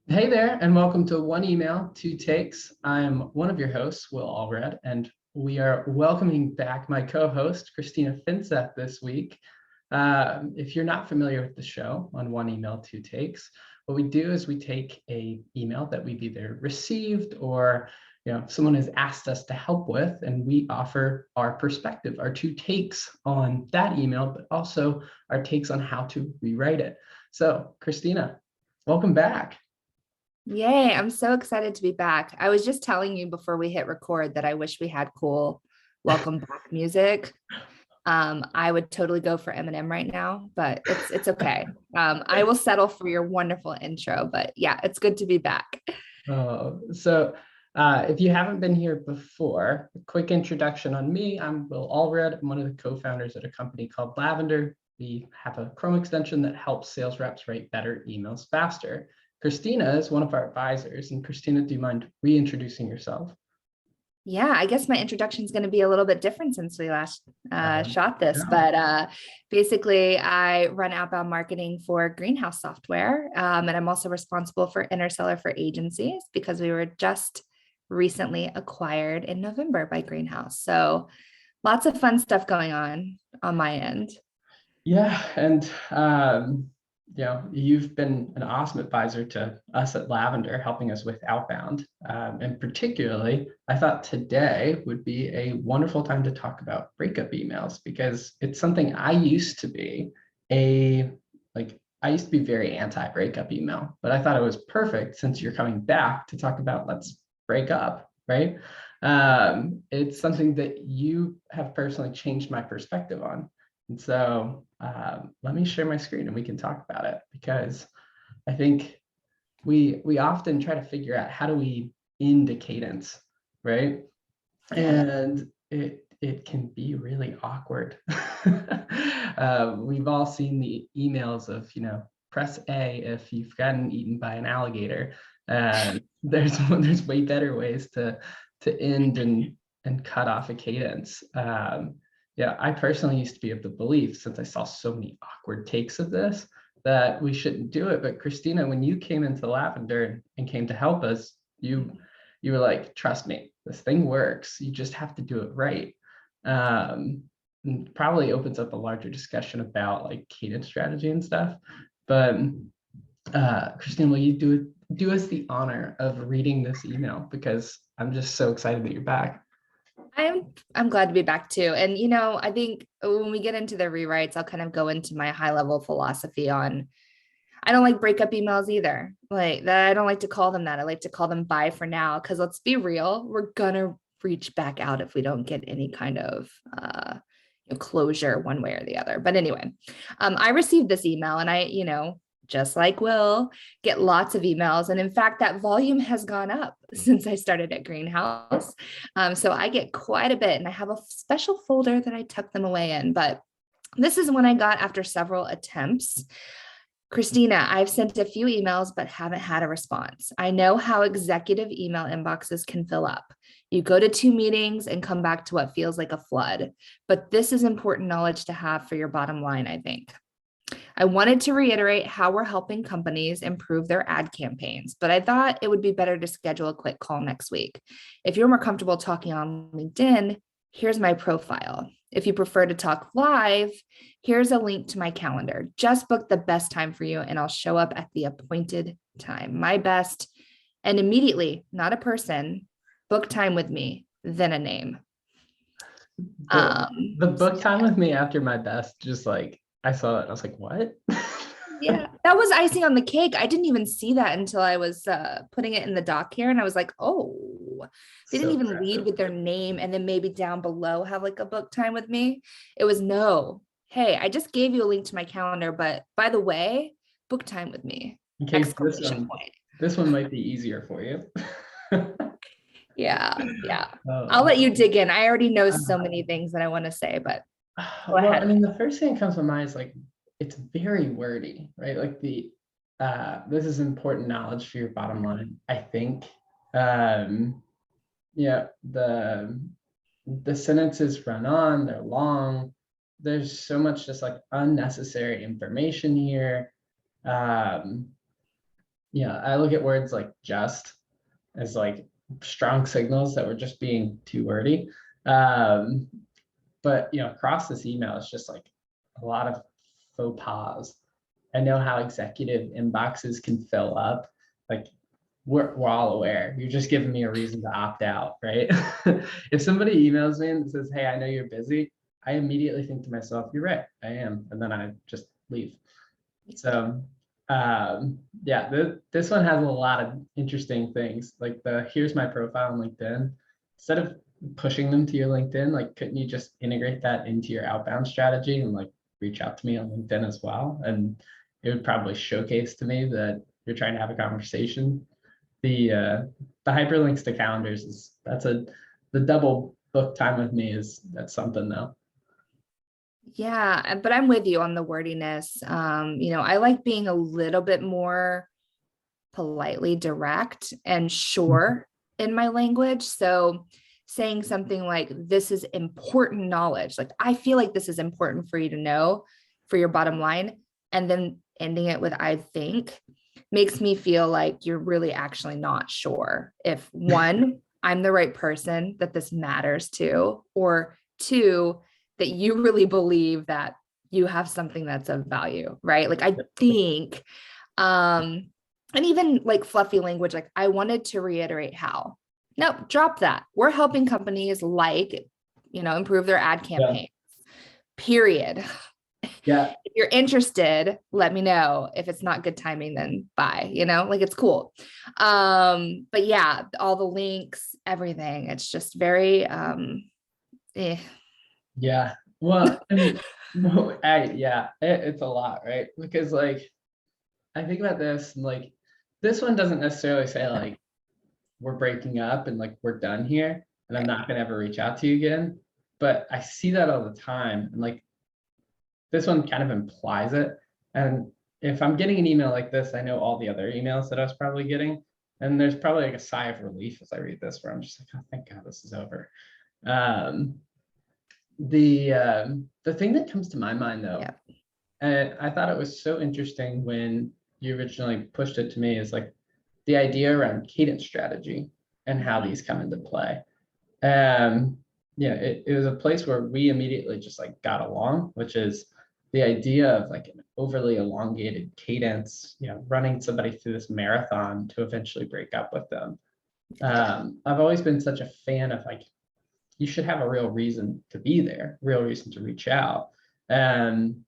Hey there, and welcome to One Email, Two Takes. I'm one of your hosts, Will Allred, and we are welcoming back my co-host, Christina Take this week. If you're not familiar with the show on One Email, Two Takes, what we do is we take a email that we've either received or someone has asked us to help with, and we offer our perspective, our two takes on that email, but also our takes on how to rewrite it. So, Christina, welcome back. Yay, I'm so excited to be back. I was just telling you before we hit record that I wish we had cool welcome back music. I would totally go for Eminem right now, but it's okay. I will settle for your wonderful intro, but yeah, it's good to be back. If you haven't been here before, a quick introduction on me. I'm Will Allred. I'm one of the co-founders at a company called Lavender. We have a Chrome extension that helps sales reps write better emails faster. Christina is one of our advisors. And Christina, do you mind reintroducing yourself? Yeah, I guess my introduction is going to be a little bit different since we last shot this, Yeah. but basically I run outbound marketing for Greenhouse Software, and I'm also responsible for Interseller for agencies because we were just recently acquired in November by Greenhouse. So lots of fun stuff going on my end. Yeah, and you've been an awesome advisor to us at Lavender, helping us with outbound. And particularly, I thought today would be a wonderful time to talk about breakup emails because it's something I used to be I used to be very anti-breakup email, but I thought it was perfect since you're coming back to talk about let's break up, right? It's something that you have personally changed my perspective on. And so let me share my screen and we can talk about it because I think we often try to figure out how do we end a cadence, right? Yeah. And it can be really awkward. We've all seen the emails of, press A if you've gotten eaten by an alligator. And there's way better ways to end and cut off a cadence. Yeah, I personally used to be of the belief, since I saw so many awkward takes of this, that we shouldn't do it. But Christina, when you came into Lavender and came to help us, you were like, trust me, this thing works. You just have to do it right. And probably opens up a larger discussion about like cadence strategy and stuff. But Christina, will you do us the honor of reading this email because I'm just so excited that you're back. I'm glad to be back too. And I think when we get into the rewrites, I'll kind of go into my high level philosophy on I don't like breakup emails either. Like that, I don't like to call them that. I like to call them bye for now. Cause let's be real, we're gonna reach back out if we don't get any kind of closure one way or the other. But anyway, I received this email and just like Will, get lots of emails. And in fact, that volume has gone up since I started at Greenhouse. So I get quite a bit and I have a special folder that I tuck them away in. But this is one I got after several attempts. Christina, I've sent a few emails but haven't had a response. I know how executive email inboxes can fill up. You go to 2 meetings and come back to what feels like a flood. But this is important knowledge to have for your bottom line, I think. I wanted to reiterate how we're helping companies improve their ad campaigns, but I thought it would be better to schedule a quick call next week. If you're more comfortable talking on LinkedIn, here's my profile. If you prefer to talk live, here's a link to my calendar. Just book the best time for you and I'll show up at the appointed time. My best, and immediately, not a person, book time with me, then a name. The book time with me after my best, just like I saw it, I was like, what? Yeah, that was icing on the cake. I didn't even see that until I was putting it in the doc here. And I was like, oh, they didn't So even lead with their name and then maybe down below have like a book time with me. It was no, hey, I just gave you a link to my calendar, but by the way, book time with me. in case Exclamation point. this one might be easier for you. Yeah, yeah. I'll Oh, let you dig in. I already know so many things that I want to say, but go well, I ahead. mean, the first thing that comes to mind is like it's very wordy, right? Like this is important knowledge for your bottom line, I think. Yeah, the sentences run on, they're long. There's so much just like unnecessary information here. Um, Yeah, I look at words like just as like strong signals that we're just being too wordy. Um, but across this email, it's just like a lot of faux pas. I know how executive inboxes can fill up. Like we're all aware. You're just giving me a reason to opt out, right? If somebody emails me and says, "Hey, I know you're busy," I immediately think to myself, "You're right, I am," and then I just leave. So yeah, this one has a lot of interesting things. Like here's my profile on LinkedIn. Instead of pushing them to your LinkedIn, like couldn't you just integrate that into your outbound strategy and like reach out to me on LinkedIn as well? And it would probably showcase to me that you're trying to have a conversation. The hyperlinks to calendars that's the double book time with me that's something though. Yeah, but I'm with you on the wordiness. I like being a little bit more politely direct and sure in my language. So saying something like, this is important knowledge, like I feel like this is important for you to know for your bottom line, and then ending it with I think, makes me feel like you're really actually not sure if one, I'm the right person that this matters to, or two, that you really believe that you have something that's of value, right? Like I think and even like fluffy language, like I wanted to reiterate how. Nope, drop that. We're helping companies like, improve their ad Yeah. campaigns. Period. Yeah. If you're interested, let me know. If it's not good timing, then bye. Like it's cool. But yeah, all the links, everything. It's just very eh. Yeah. Well, and no, it's a lot, right? Because like I think about this and like this one doesn't necessarily say like we're breaking up and like we're done here and I'm not gonna ever reach out to you again. But I see that all the time. And like this one kind of implies it. And if I'm getting an email like this, I know all the other emails that I was probably getting. And there's probably like a sigh of relief as I read this where I'm just like, oh, thank God this is over. Um, the thing that comes to my mind though, Yeah. and I thought it was so interesting when you originally pushed it to me, is like the idea around cadence strategy and how these come into play. Yeah, it was a place where we immediately just like got along, which is the idea of like an overly elongated cadence, running somebody through this marathon to eventually break up with them. I've always been such a fan of like you should have a real reason to be there, real reason to reach out. And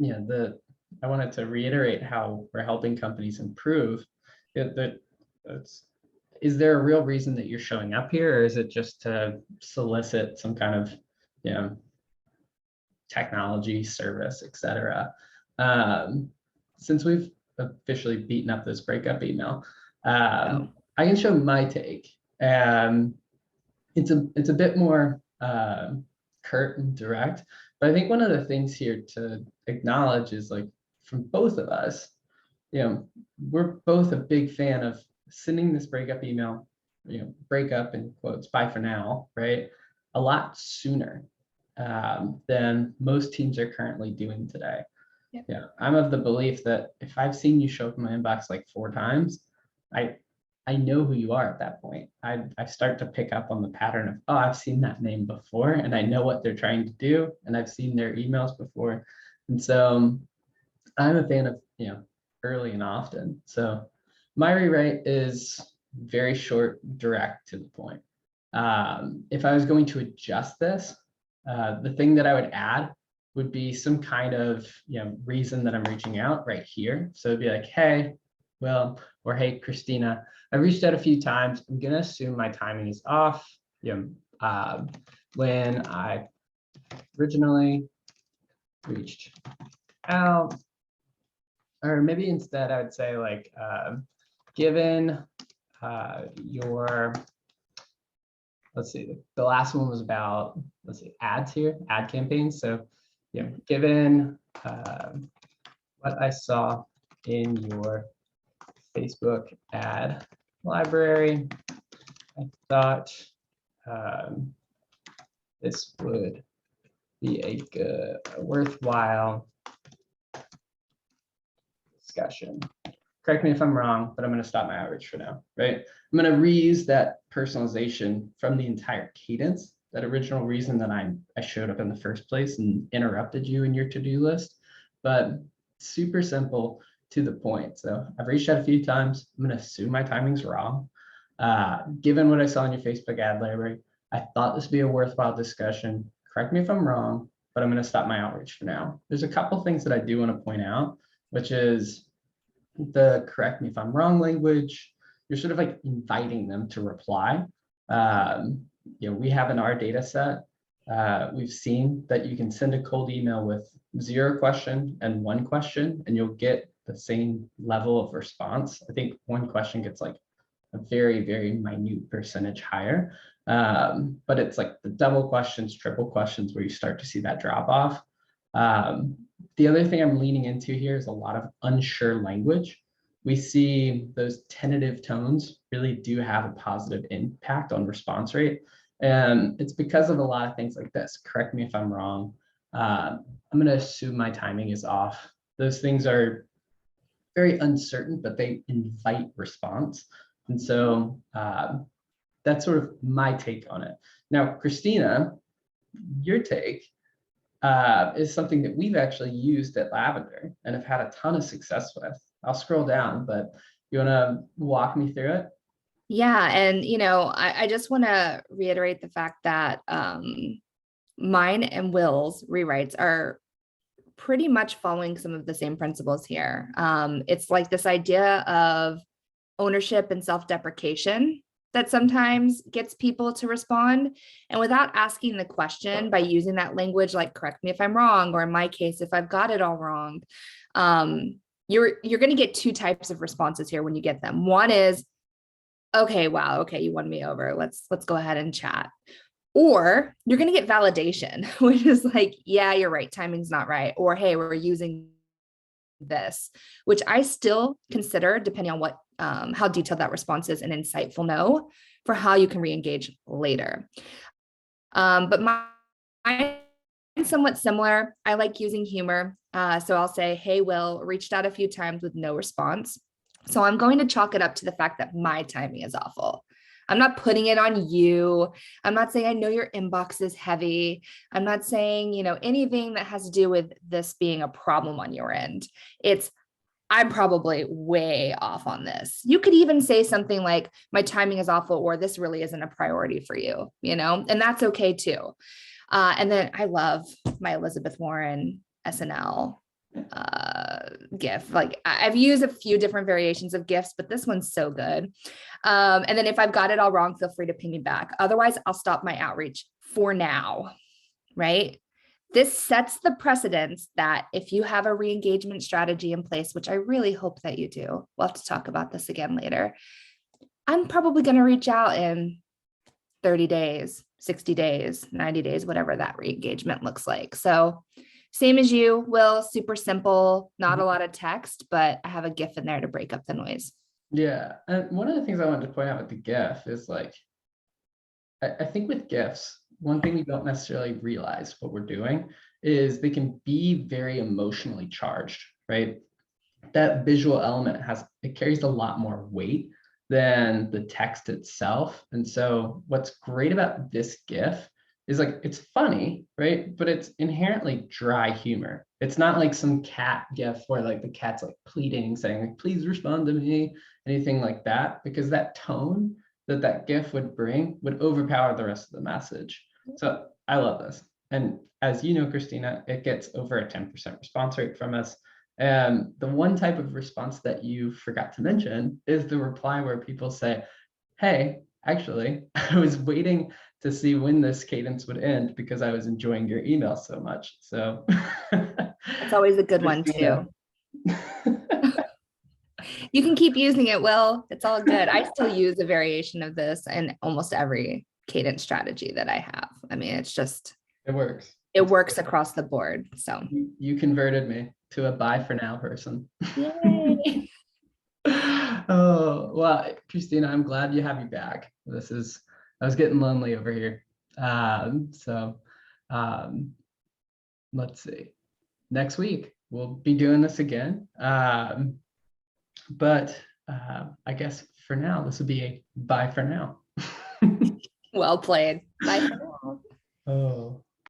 I wanted to reiterate how we're helping companies improve. It's, is there a real reason that you're showing up here, or is it just to solicit some kind of, technology service, etc.? Since we've officially beaten up this breakup email, Oh, I can show my take. It's a bit more curt and direct, but I think one of the things here to acknowledge is like from both of us, we're both a big fan of sending this breakup email, breakup in quotes, bye for now, right? A lot sooner than most teams are currently doing today. yep. Yeah, I'm of the belief that if I've seen you show up in my inbox like 4 times, I I know who you are at that point. I start to pick up on the pattern of, oh, I've seen that name before and I know what they're trying to do and I've seen their emails before. And so I'm a fan of, early and often. So my rewrite is very short, direct, to the point. If I was going to adjust this, the thing that I would add would be some kind of reason that I'm reaching out right here. So it'd be like, hey, Will, or hey, Christina, I reached out a few times. I'm gonna assume my timing is off. When I originally reached out, or maybe instead I would say like, given your, let's see, the last one was about, let's see, ads here, ad campaigns. So, given what I saw in your Facebook ad library, I thought this would be a worthwhile discussion. correct me if I'm wrong, but I'm going to stop my outreach for now, right? I'm going to reuse that personalization from the entire cadence, that original reason that I showed up in the first place and interrupted you in your to-do list, but super simple, to the point. So I've reached out a few times. I'm going to assume my timing's wrong. Given what I saw in your Facebook ad library, I thought this would be a worthwhile discussion. Correct me if I'm wrong, but I'm going to stop my outreach for now. There's a couple things that I do want to point out, which is the correct me if I'm wrong language. You're sort of like inviting them to reply. We have in our data set, we've seen that you can send a cold email with 0 question and 1 question, and you'll get the same level of response. I think 1 question gets like a very, very minute percentage higher. But it's like the double questions, triple questions where you start to see that drop off. The other thing I'm leaning into here is a lot of unsure language. We see those tentative tones really do have a positive impact on response rate. And it's because of a lot of things like this. Correct me if I'm wrong. I'm going to assume my timing is off. Those things are very uncertain, but they invite response. And so that's sort of my take on it. Now, Christina, your take is something that we've actually used at Lavender and have had a ton of success with. I'll scroll down, but you want to walk me through it? Yeah. And, I just want to reiterate the fact that mine and Will's rewrites are pretty much following some of the same principles here. It's like this idea of ownership and self-deprecation that sometimes gets people to respond. And without asking the question, by using that language, like correct me if I'm wrong, or in my case, if I've got it all wrong, you're going to get 2 types of responses here when you get them. One is, okay, wow, okay, you won me over. Let's go ahead and chat. Or you're going to get validation, which is like, yeah, you're right, timing's not right. Or, hey, we're using this, which I still consider, depending on what how detailed that response is, an insightful no for how you can re-engage later. But mine is somewhat similar. I like using humor. So I'll say, hey, Will, reached out a few times with no response. So I'm going to chalk it up to the fact that my timing is awful. I'm not putting it on you. I'm not saying I know your inbox is heavy. I'm not saying, anything that has to do with this being a problem on your end. I'm probably way off on this. You could even say something like, my timing is awful, or this really isn't a priority for you, and that's okay too. And then I love my Elizabeth Warren SNL GIF. Like I've used a few different variations of GIFs, but this one's so good. And then if I've got it all wrong, feel free to ping me back. Otherwise, I'll stop my outreach for now, right? This sets the precedence that if you have a re-engagement strategy in place, which I really hope that you do, we'll have to talk about this again later. I'm probably going to reach out in 30 days, 60 days, 90 days, whatever that re-engagement looks like. So same as you, Will, super simple, not a lot of text, but I have a GIF in there to break up the noise. Yeah. And one of the things I wanted to point out with the GIF is like, I think with GIFs, one thing we don't necessarily realize what we're doing is they can be very emotionally charged, right? That visual element carries a lot more weight than the text itself. And so what's great about this GIF is like, it's funny, right? But it's inherently dry humor. It's not like some cat GIF where like the cat's like pleading, saying, like, please respond to me, anything like that, because that tone that GIF would bring would overpower the rest of the message. So I love this. And as you know, Christina, it gets over a 10% response rate from us. And the one type of response that you forgot to mention is the reply where people say, hey, actually, I was waiting to see when this cadence would end because I was enjoying your email so much. So that's always a good one too. You can keep using it, Will. It's all good. I still use a variation of this in almost every cadence strategy that I have. I mean, it works. It works across the board. So you converted me to a buy for now person. Yay. Oh, well, Christina, I'm glad you have me back. I was getting lonely over here. Let's see. Next week, we'll be doing this again. But I guess for now, this would be a bye for now. Well played. Bye for now. Oh.